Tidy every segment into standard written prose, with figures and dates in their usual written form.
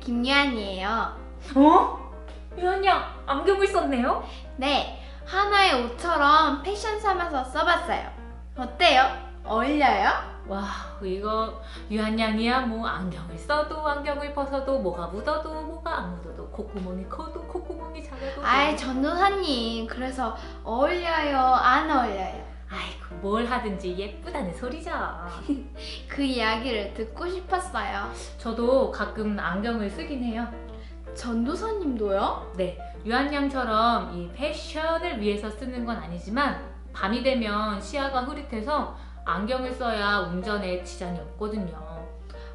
김유한이에요. 어? 유한 양 안경을 썼네요? 네, 하나의 옷처럼 패션 삼아서 써봤어요. 어때요? 어울려요? 와, 이거 유한 양이야 뭐 안경을 써도 안경을 벗어도 뭐가 묻어도 뭐가 안 묻어도 콧구멍이 커도 콧구멍이 작아도 아이, 전도사님, 그래서 어울려요? 안 어울려요? 아이고 뭘 하든지 예쁘다는 소리죠. 그 이야기를 듣고 싶었어요. 저도 가끔 안경을 쓰긴 해요. 전도사님도요? 네, 유한 양처럼 이 패션을 위해서 쓰는 건 아니지만 밤이 되면 시야가 흐릿해서 안경을 써야 운전에 지장이 없거든요.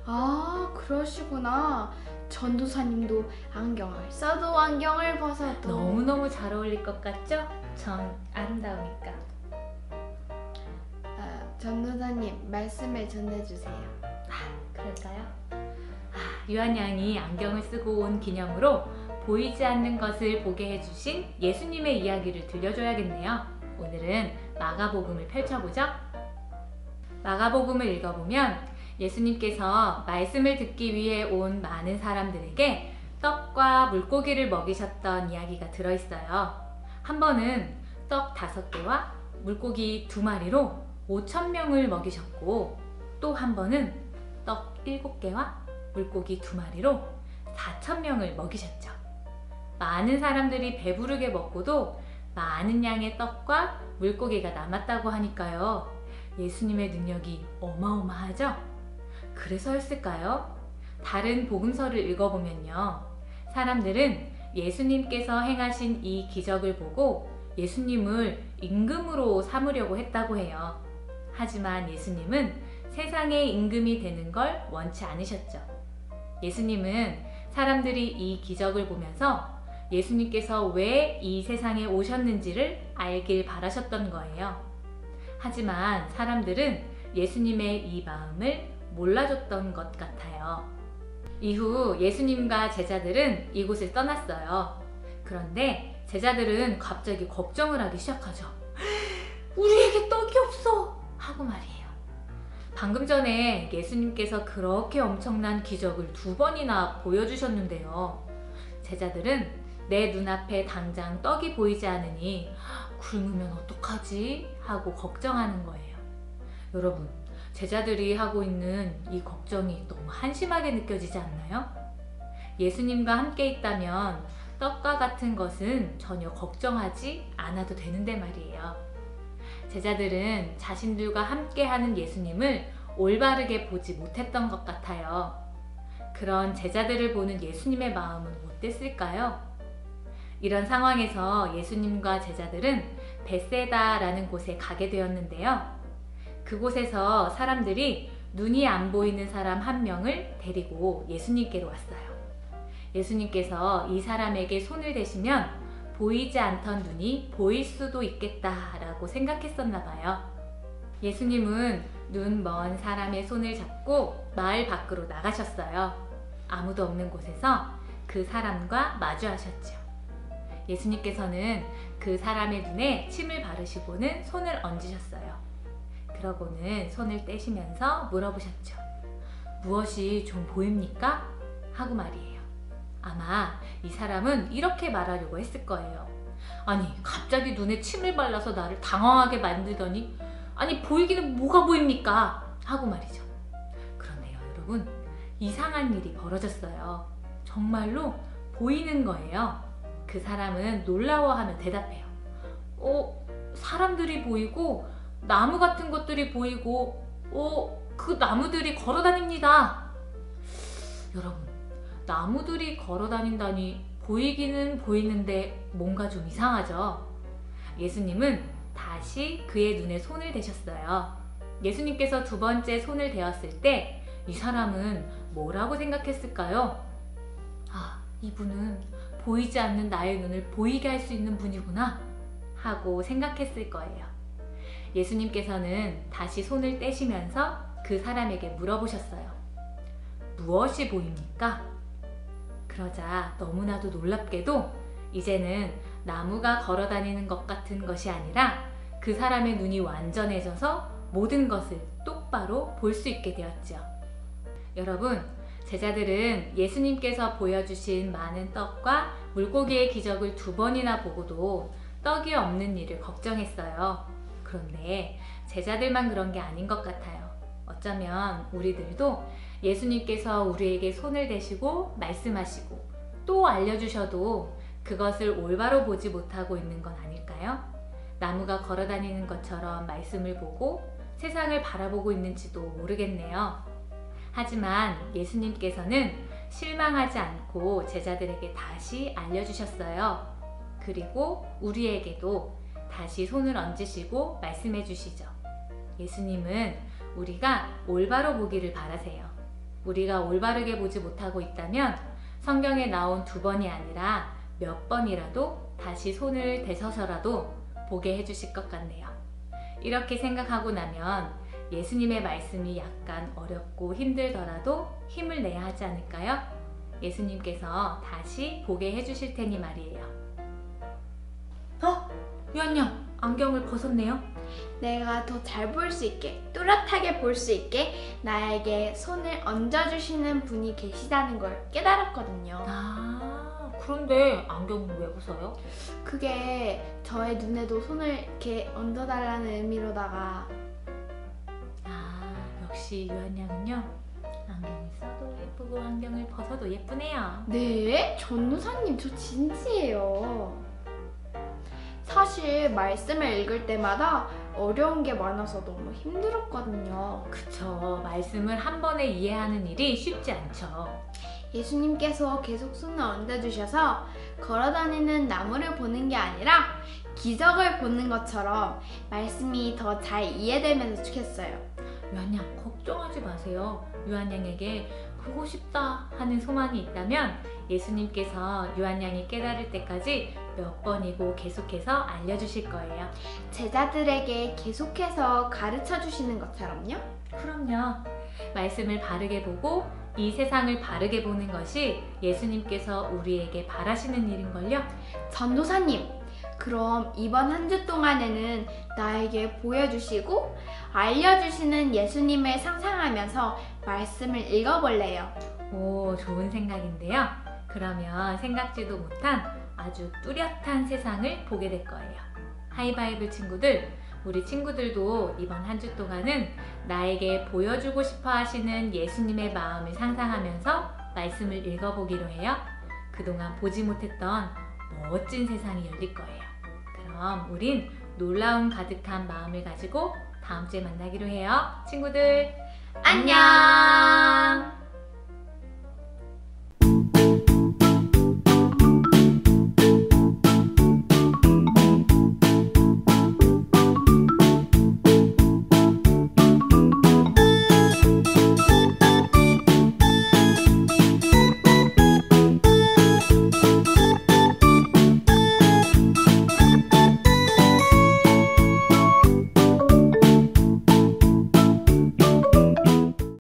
아, 그러시구나. 전도사님도 안경을 써도 안경을 벗어도 너무너무 잘 어울릴 것 같죠? 전 아름다우니까. 전도사님, 말씀을 전해주세요. 그럴까요? 유한 양이 안경을 쓰고 온 기념으로 보이지 않는 것을 보게 해주신 예수님의 이야기를 들려줘야겠네요. 오늘은 마가복음을 펼쳐보죠. 마가복음을 읽어보면 예수님께서 말씀을 듣기 위해 온 많은 사람들에게 떡과 물고기를 먹이셨던 이야기가 들어있어요. 한 번은 떡 5개와 물고기 2마리로 5,000명을 먹이셨고, 또 한 번은 떡 7개와 물고기 2마리로 4,000명을 먹이셨죠. 많은 사람들이 배부르게 먹고도 많은 양의 떡과 물고기가 남았다고 하니까요. 예수님의 능력이 어마어마하죠? 그래서였을까요? 다른 복음서를 읽어보면요. 사람들은 예수님께서 행하신 이 기적을 보고 예수님을 임금으로 삼으려고 했다고 해요. 하지만 예수님은 세상의 임금이 되는 걸 원치 않으셨죠. 예수님은 사람들이 이 기적을 보면서 예수님께서 왜 이 세상에 오셨는지를 알길 바라셨던 거예요. 하지만 사람들은 예수님의 이 마음을 몰라줬던 것 같아요. 이후 예수님과 제자들은 이곳을 떠났어요. 그런데 제자들은 갑자기 걱정을 하기 시작하죠. 우리에게 떡이 없어! 하고 말이에요. 방금 전에 예수님께서 그렇게 엄청난 기적을 2번이나 보여주셨는데요. 제자들은 내 눈앞에 당장 떡이 보이지 않으니 굶으면 어떡하지? 하고 걱정하는 거예요. 여러분, 제자들이 하고 있는 이 걱정이 너무 한심하게 느껴지지 않나요? 예수님과 함께 있다면 떡과 같은 것은 전혀 걱정하지 않아도 되는데 말이에요. 제자들은 자신들과 함께하는 예수님을 올바르게 보지 못했던 것 같아요. 그런 제자들을 보는 예수님의 마음은 어땠을까요? 이런 상황에서 예수님과 제자들은 벳세다라는 곳에 가게 되었는데요. 그곳에서 사람들이 눈이 안 보이는 사람 1명을 데리고 예수님께로 왔어요. 예수님께서 이 사람에게 손을 대시면 보이지 않던 눈이 보일 수도 있겠다라고 생각했었나 봐요. 예수님은 눈 먼 사람의 손을 잡고 마을 밖으로 나가셨어요. 아무도 없는 곳에서 그 사람과 마주하셨죠. 예수님께서는 그 사람의 눈에 침을 바르시고는 손을 얹으셨어요. 그러고는 손을 떼시면서 물어보셨죠. 무엇이 좀 보입니까? 하고 말이에요. 아마 이 사람은 이렇게 말하려고 했을 거예요. 아니, 갑자기 눈에 침을 발라서 나를 당황하게 만들더니 아니, 보이기는 뭐가 보입니까? 하고 말이죠. 그런데요, 여러분, 이상한 일이 벌어졌어요. 정말로 보이는 거예요. 그 사람은 놀라워하며 대답해요. 사람들이 보이고 나무 같은 것들이 보이고 그 나무들이 걸어 다닙니다. 여러분, 나무들이 걸어 다닌다니 보이기는 보이는데 뭔가 좀 이상하죠? 예수님은 다시 그의 눈에 손을 대셨어요. 예수님께서 2번째 손을 대었을 때 이 사람은 뭐라고 생각했을까요? 이분은 보이지 않는 나의 눈을 보이게 할 수 있는 분이구나 하고 생각했을 거예요. 예수님께서는 다시 손을 떼시면서 그 사람에게 물어보셨어요. 무엇이 보입니까? 그러자 너무나도 놀랍게도 이제는 나무가 걸어다니는 것 같은 것이 아니라 그 사람의 눈이 완전해져서 모든 것을 똑바로 볼 수 있게 되었죠. 여러분, 제자들은 예수님께서 보여주신 많은 떡과 물고기의 기적을 2번이나 보고도 떡이 없는 일을 걱정했어요. 그런데 제자들만 그런 게 아닌 것 같아요. 어쩌면 우리들도 예수님께서 우리에게 손을 대시고 말씀하시고 또 알려주셔도 그것을 올바로 보지 못하고 있는 건 아닐까요? 나무가 걸어다니는 것처럼 말씀을 보고 세상을 바라보고 있는지도 모르겠네요. 하지만 예수님께서는 실망하지 않고 제자들에게 다시 알려주셨어요. 그리고 우리에게도 다시 손을 얹으시고 말씀해 주시죠. 예수님은 우리가 올바로 보기를 바라세요. 우리가 올바르게 보지 못하고 있다면 성경에 나온 2번이 아니라 몇 번이라도 다시 손을 대서서라도 보게 해주실 것 같네요. 이렇게 생각하고 나면 예수님의 말씀이 약간 어렵고 힘들더라도 힘을 내야 하지 않을까요? 예수님께서 다시 보게 해주실 테니 말이에요. 유한양, 안경을 벗었네요. 내가 더 잘 볼 수 있게, 또렷하게 볼 수 있게 나에게 손을 얹어주시는 분이 계시다는 걸 깨달았거든요. 그런데 안경은 왜 벗어요? 그게 저의 눈에도 손을 이렇게 얹어달라는 의미로다가. 역시 유한양은요, 안경을 써도 예쁘고 안경을 벗어도 예쁘네요. 네? 전도사님, 저 진지해요. 사실 말씀을 읽을 때마다 어려운 게 많아서 너무 힘들었거든요. 그쵸, 말씀을 한 번에 이해하는 일이 쉽지 않죠. 예수님께서 계속 손을 얹어주셔서 걸어다니는 나무를 보는 게 아니라 기적을 보는 것처럼 말씀이 더 잘 이해되면서 좋겠어요. 유한양, 걱정하지 마세요. 유한양에게 보고 싶다 하는 소망이 있다면 예수님께서 유한양이 깨달을 때까지 몇 번이고 계속해서 알려주실 거예요. 제자들에게 계속해서 가르쳐 주시는 것처럼요? 그럼요. 말씀을 바르게 보고 이 세상을 바르게 보는 것이 예수님께서 우리에게 바라시는 일인걸요. 전도사님, 그럼 이번 한 주 동안에는 나에게 보여주시고 알려주시는 예수님을 상상하면서 말씀을 읽어볼래요. 오, 좋은 생각인데요. 그러면 생각지도 못한 아주 뚜렷한 세상을 보게 될 거예요. 하이바이블 친구들, 우리 친구들도 이번 한 주 동안은 나에게 보여주고 싶어 하시는 예수님의 마음을 상상하면서 말씀을 읽어보기로 해요. 그동안 보지 못했던 멋진 세상이 열릴 거예요. 그럼 우린 놀라움 가득한 마음을 가지고 다음 주에 만나기로 해요. 친구들, 안녕!